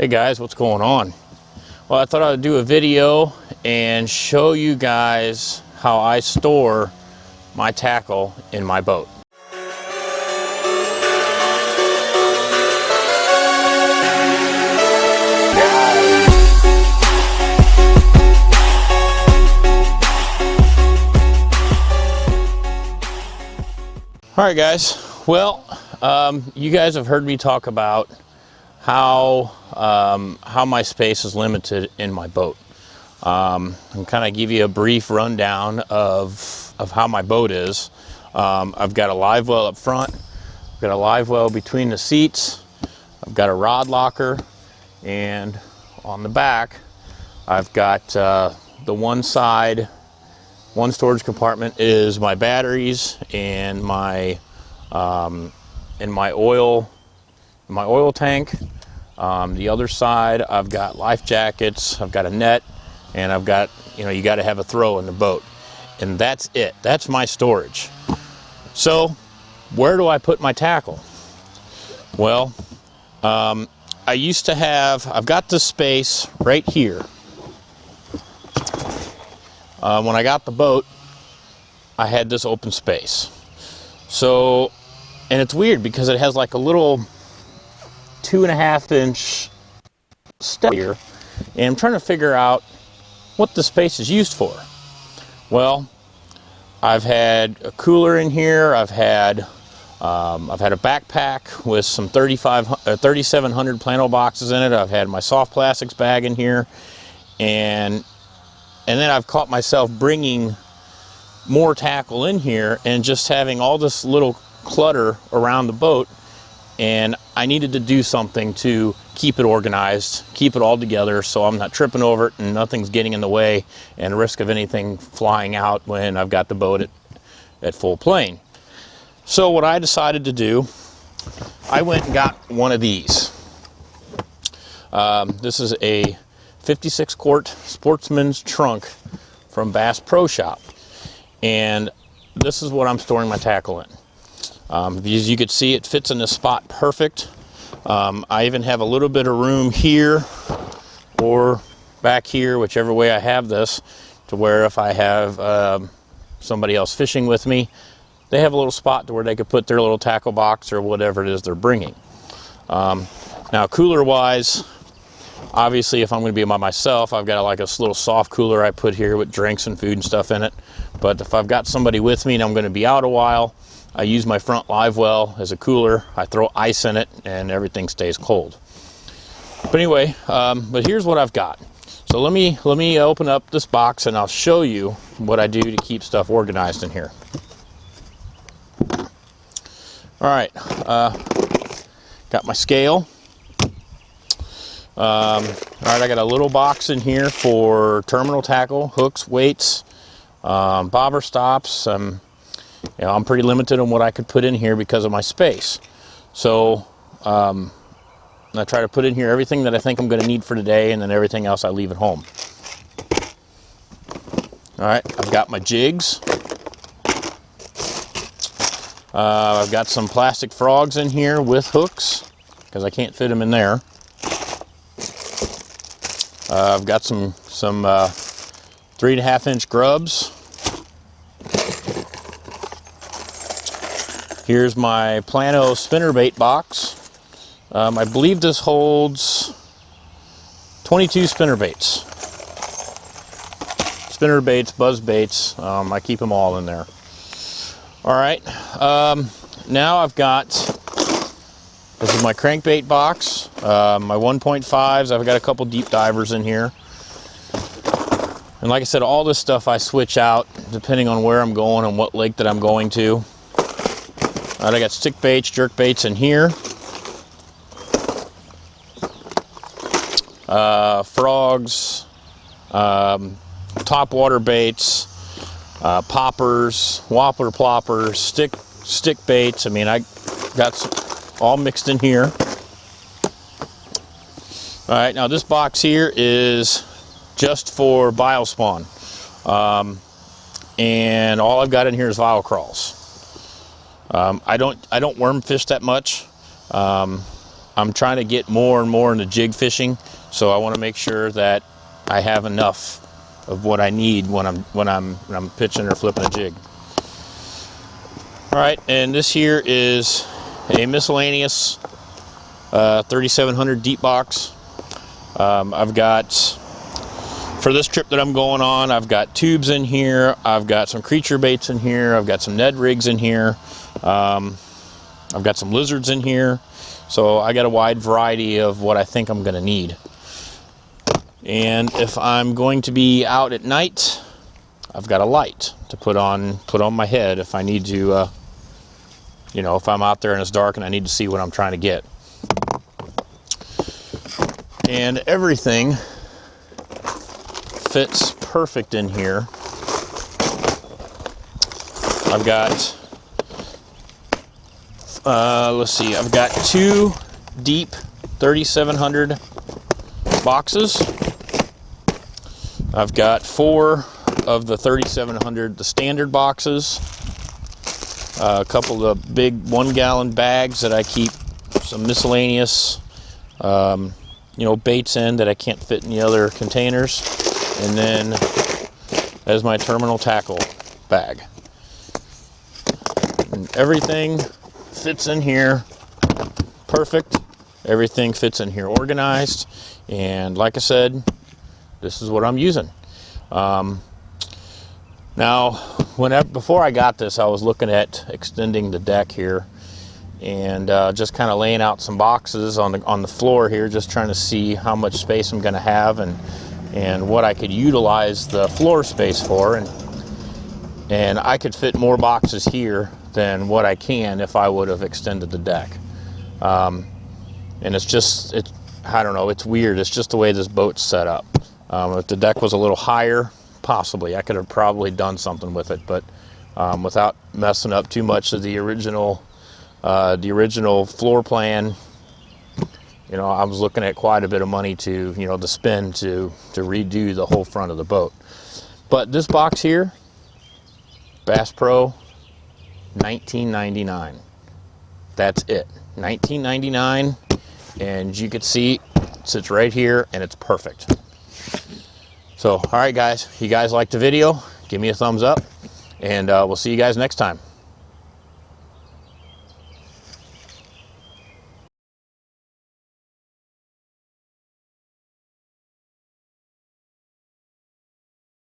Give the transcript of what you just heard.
Hey guys, what's going on? Well, I thought I'd do a video and show you guys how I store my tackle in my boat. All right guys, well, you guys have heard me talk about how my space is limited in my boat. I'm kind of give you a brief rundown of how my boat is. I've got a live well up front, I've got a live well between the seats, I've got a rod locker, and on the back I've got the one storage compartment is my batteries and my oil tank. The other side I've got life jackets, I've got a net, and I've got, you got to have a throw in the boat, and that's it. That's my storage. So where do I put my tackle? Well, I used to have, I've got this space right here. When I got the boat, I had this open space. So, and it's weird because it has like a little 2.5 inch step here, and I'm trying to figure out what the space is used for. Well, I've had a cooler in here, I've had a backpack with some 3700 Plano boxes in it, I've had my soft plastics bag in here, and then I've caught myself bringing more tackle in here and just having all this little clutter around the boat, and I needed to do something to keep it organized, keep it all together so I'm not tripping over it and nothing's getting in the way and risk of anything flying out when I've got the boat at full plane. So what I decided to do, I went and got one of these. This is a 56 quart Sportsman Truck from Bass Pro Shop, and this is what I'm storing my tackle in. As you can see, it fits in this spot perfect. I even have a little bit of room here or back here, whichever way I have this, to where if I have somebody else fishing with me, they have a little spot to where they could put their little tackle box or whatever it is they're bringing. Now, cooler wise, obviously if I'm going to be by myself, I've got like a little soft cooler I put here with drinks and food and stuff in it. But if I've got somebody with me and I'm going to be out a while, I use my front live well as a cooler. I throw ice in it and everything stays cold. But anyway, but here's what I've got. So let me open up this box and I'll show you what I do to keep stuff organized in here. All right, got my scale. All right, I got a little box in here for terminal tackle, hooks, weights, bobber stops. I'm pretty limited on what I could put in here because of my space. So I try to put in here everything that I think I'm going to need for today, and then everything else I leave at home. All right, I've got my jigs. I've got some plastic frogs in here with hooks because I can't fit them in there. I've got some 3.5 inch grubs. Here's my Plano spinnerbait box. I believe this holds 22 spinnerbaits. Spinnerbaits, buzz baits, I keep them all in there. All right, now I've got, this is my crankbait box, my 1.5s, I've got a couple deep divers in here. And like I said, all this stuff I switch out depending on where I'm going and what lake that I'm going to. All right, I got stick baits, jerk baits in here. Frogs, top water baits, poppers, wobbler ploppers, stick baits. I mean, I got some, all mixed in here. All right, now this box here is just for biospawn, and all I've got in here is vial crawls. I don't worm fish that much. I'm I'm trying to get more and more into jig fishing, so I want to make sure that I have enough of what I need when I'm pitching or flipping a jig. All right, and this here is a miscellaneous 3700 deep box. I've got, for this trip that I'm going on, I've got tubes in here, I've got some creature baits in here, I've got some Ned rigs in here, I've got some lizards in here, so I got a wide variety of what I think I'm going to need. And if I'm going to be out at night, I've got a light to put on my head if I need to, you know, if I'm out there and it's dark and I need to see what I'm trying to get. And everything fits perfect in here. I've got, let's see, I've got 2 deep 3700 boxes. I've got 4 of the 3700, the standard boxes. A couple of the big 1-gallon bags that I keep some miscellaneous, you know, baits in that I can't fit in the other containers. And then as my terminal tackle bag. And everything fits in here perfect. Everything fits in here organized. And like I said, this is what I'm using. Now, before I got this, I was looking at extending the deck here and just kind of laying out some boxes on the floor here, just trying to see how much space I'm going to have and what I could utilize the floor space for. And I could fit more boxes here than what I can if I would have extended the deck. And I don't know, it's weird. It's just the way this boat's set up. If the deck was a little higher, possibly I could have probably done something with it, but without messing up too much of the original floor plan, you know, I was looking at quite a bit of money to spend to redo the whole front of the boat. But this box here, Bass Pro, $19.99. That's it, $19.99, and you can see it sits right here and it's perfect. So, all right guys, if you guys liked the video, give me a thumbs up, and we'll see you guys next time.